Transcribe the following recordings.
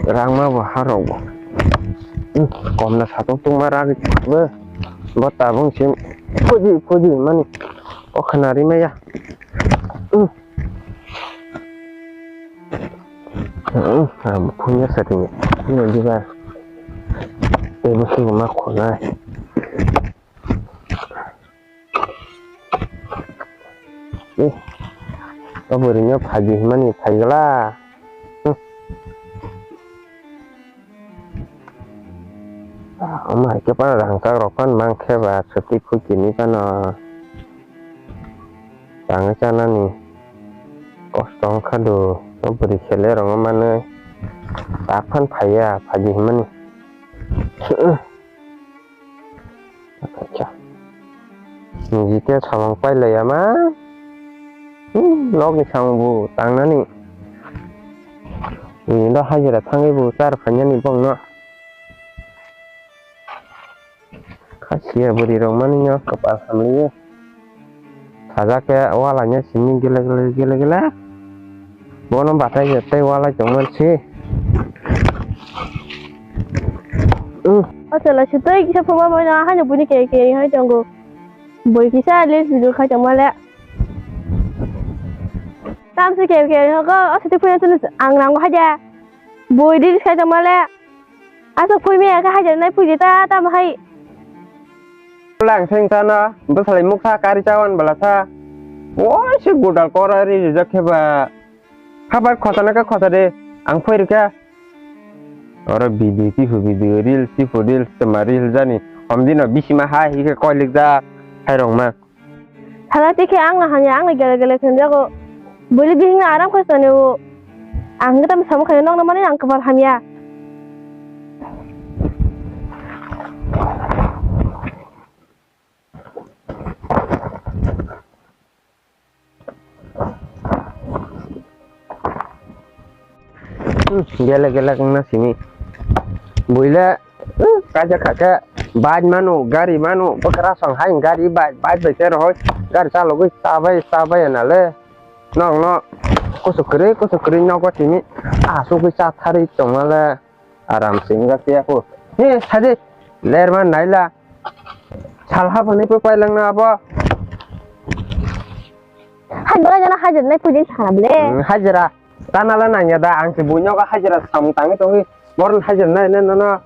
rang ma harok kom na satung tung mara ge be bota bung sim puji mani o khanari ma ya punya setting ini juga ini sih mak khona berinya pagi mani pagi lah mà cái bao rằng các rồi con mang theo và sự tích của kính cho nó chẳng cho nó nè có sống khá đồ nó beri xelle rồi mà nơi ta phân phải à phải gì mà nè mình chỉ tiêu xong quay lại mà nó cái xong vụ tăng nó nè vì nó hay là thằng cái vụ ta phải nhân đi bông nó kasih beri romannya kepala family saja ke awalnya sini gila bono batai jete wala cuman sih là chỉ tới cái phong bao nhiêu hai chục bữa đi kề hai chồng cô buổi khi xa lên video khai chồng mà lẽ tam sẽ kề họ có ở cái phương trên ăn làm có hai gia buổi đi khai chồng mà lẽ à sao phui mẹ cái hai gia này phui gì ta mà hay lang theng sana besalai mukha kari cawan balasa wah si gudal korari jejak heba kabar khotana ka khotade ang phoir ka ora video ti hu video reel si fu reel tamaril jani omdino bisima ha hi ka koilik da hairong ma thala ti ke ang na hanya ang gele khenja ko boli bi na aram ko sone wo ang ta sam khane nong na mane ang kabar hamya gele kena sini buila kaja baj manu gari manu bekara song hai gari baj becer hoi gari calo gue sabai na le nong no kusukri nong ko sini asu gue thari tomale aram singa tia ko he sade lerman naila salha bani pe pailang na apa hajra jana hajar nai pujin sanable hajra tanala nanya da ang sibunyo ka hajra samtangi tongi moron hajar nai no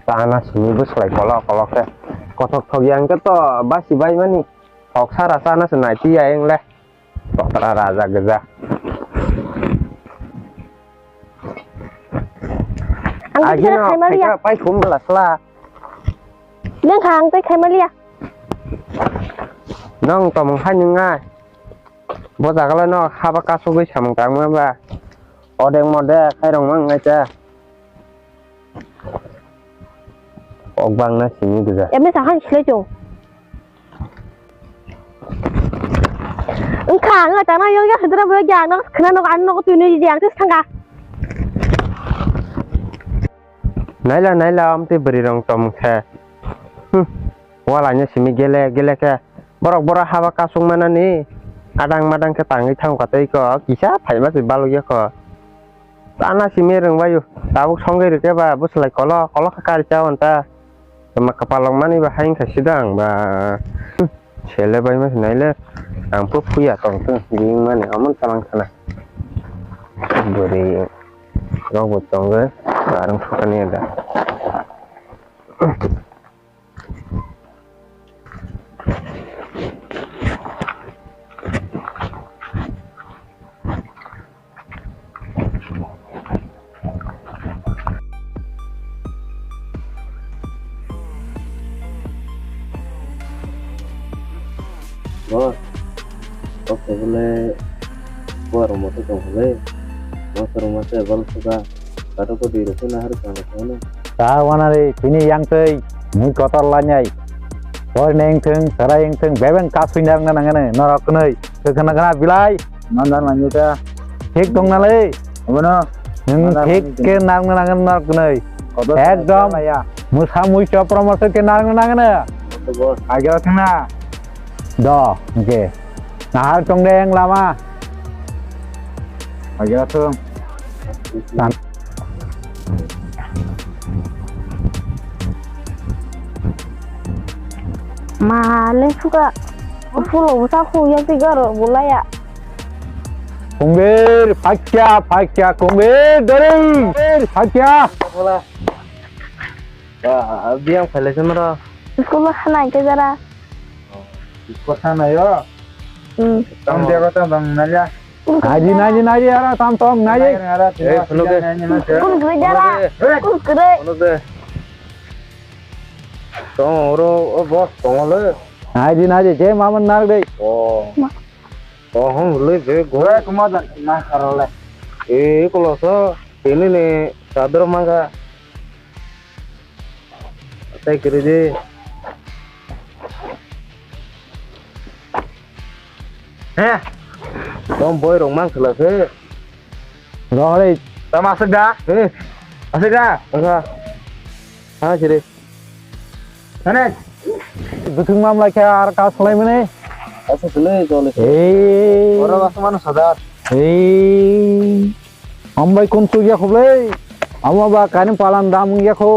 tanah sini bus lagi kolok ke kotok yang keto basi bayi mani tok sara sana senai tia yang leh tok raza geza Anh no kai pai khum belas lah Nang hang tới khai Maria nong tom han ngai bo ta kala no haba ka so gai samtang ma ba odeng mode khai rong mang ngai cha bang na sini geza em mới sáng lấy chồng khang ở tana yo ya hidra bo ya no khana no an no tu ni yang tes thanga naila am te beri rong tom kha walanya sini gele ke borok haba kasung mana ni madang ke tangi thang ka tai ko kisa phai ma si balo ya ko tana sini rong bayu tabuk songai ke ba buslai kolo ka kari cawan ta sama kepala mani bahain kasidang ba sele bay mas naile ampu puya tong ding mani amun talang sana beri robot tongge bareng sukani ada oke boleh gua rumah tuh boleh masa rumah saya bal suka kata ko di rumah harus kana ta wanare kini yang tei mui kotor lanyai boy neng theng sarai yang theng beben ka suinar ngana norak nei kana bilai nandan lanjuta ঠিক dong nale bono neng ঠিক ke nang norak nei ekdom musa mui chopramase ke nang agak kena do oke nah tong deng lama agak thong mà lên phúc ạ phúc lẩu sao khu yang tiga rồi bố lại ạ कुम्बेर फाक्या कुम्बेर डरे फाक्या biang phải xem đó इसको मैं खाना के जरा কথা নাই ও তম Ừ. দে কথা দম নাজা নাজি আরা তাম তম নাজি এই ফলো কে Kun kere jara kun kere ono de to oro o boss tongole নাজি যে মামন নাগ দে o o hong le be go কুমা না করলে e koloso ini ne sadar mangga tai kiri de হ্যাঁ tom boy rong mang khla se রহলে তাম আসে গা eh আসে গা anga ha jere মানে দুথুং মামলা কে আর কাজ চলাই মানে asa tule jole এই ora basman sadar এই আমবাই কোন সুগিয়া খবলে আমবা কানি পালান দাম গিয়া খো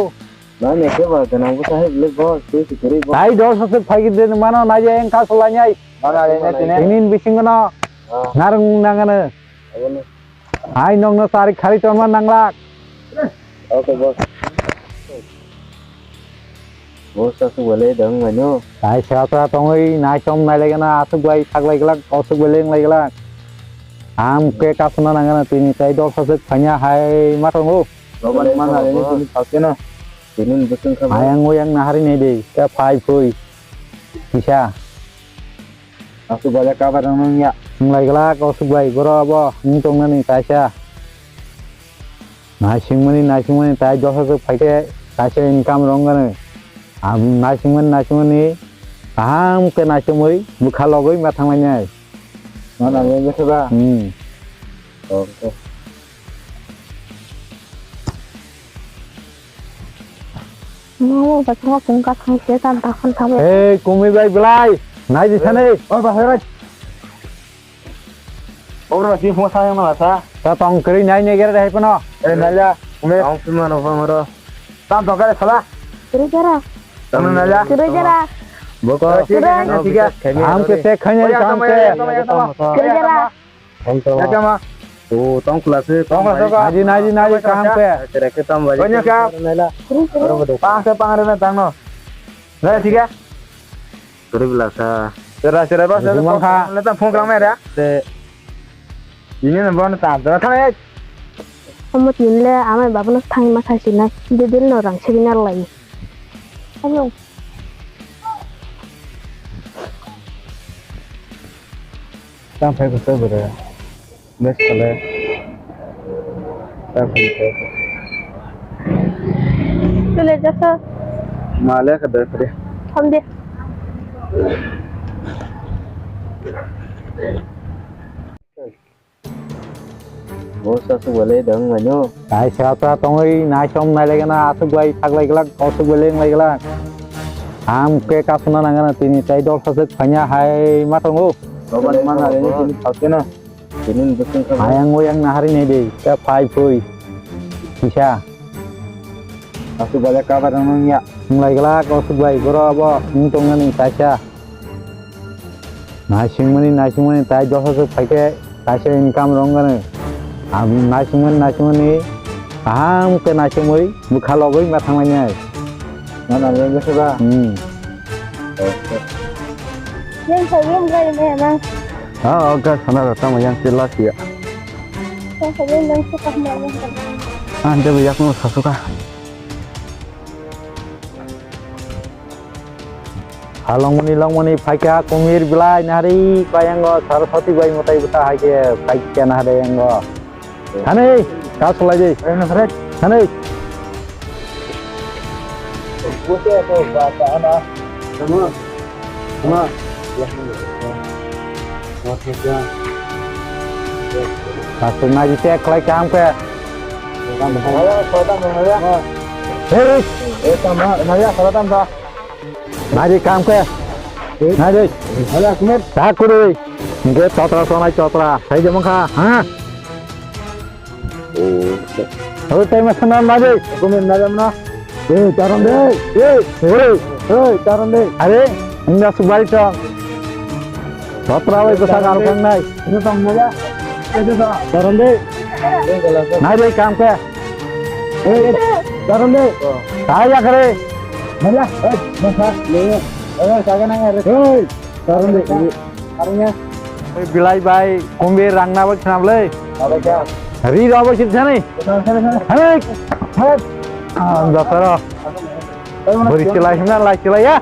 na ne ke ba kana ko sahib le boss se kiri boss তাই দশ হাতে ফাইকি দে মানো না যে এং কাজ চলাই নাই mana le ne tine ইনিন বিসিংনা নারং নাঙ্গানে avone আই নং না তারিখ খালি টনমান Nangla okay boss boss asu bole dang mano তাই সাতা তংই নাই চম নাই লাগেনা আসুক বাই থাকলাই গলা অসুক বেলেং লাগলা আম কে কাসনা নাঙ্গানা তিনি তাই দশ হাতে ফাইয়া হাই মাতঙ্গো roban mana le ne tine thake na tinin busung kha ayang oyang nahari nei dei ka phai phoi bisa asu bole ka ba nang ya nglai gala ko subai goro bo ning tong na ni taisa naisingmani tai dosa se phaite taisa income rong gane am naisingmani aham ke naisingmoi bukha logoi ma thanglai nai mana le ne ba okay mau bacang aku ngkat sang setan takkan sampai hey kumi bai blai nai di sana oh bahaya ora si mo sayang na sa ta tong kri nai ne gere dai pano eh nala kumi ang pimano pa maro tam to kare sala kere jara tam nala kere jara boko Kira. am ke se khanye kam ke kere jara हम तो kama तो तम क्लास है tong ka naji kam ke तेरे के तम बजे Banyak ya? नला kere kere बरोबर pang se pangare na tang no na tiga करे Bilasa sera ba se Memang, Kak. na tam phone kam ya ते ini na bon ta da thang kamu tinle ame babana thang ma thai sinai de del no rang sebinar lai ayo तम फे को सब रे नेक्स्ट चले तम फे tule jasa माले का देख रे हम de वो सब बोले दंग मनो tai sata tongoi nai som nai legana asuk bai thaklai gala osuk beleng lai gala am ke kasuna nangana tini tai dol sasuk phanya hai matongo रोबन माना ले ने थके ना tinin busung kha ayang oyang nahari nei dei ka phai phoi bisa asu bole ka ba nang ya nglai gala osuk bai goro bo ning tongani taisa naisingmani tai dol sasuk phaike taisa income rongane am naisingmani aham ke naisingmoi bukha logoi ma thanglai nai mana le ne ba yang sabun gai me mang oke sana datang yang jelas ya yang sabun yang suka mau ande biak nu sasuka longmani phaika kumir bilai nari bayango saraswati bai motai buta haike phaika nare yango hane ka solai jai ene fred hane bose to ba ta ana sama kasuna ji te klai kam ke hei sama naya salatam ta nari kam ke nari hala kumir ta kuri nge totra sonai totra sai jamang kha ha oh Hei, tay mas senang lagi. Aku minta jam na. Caron deh. Caron deh. Are, enggak subari cong. Sotra wei ko sagar kang nai. Ini tong moja. Itu sa. Caron deh. Nai deh काम पे. Caron deh. Saya करे. Mana? Masa le. Saga nang are. Caron deh. Arnya. Bilai bai kombe rangna ba khnam le. Apa ja? Hari ro ba sit jane. Hai. Hai. Ah, dakara. Beri silai himna lai silai ya.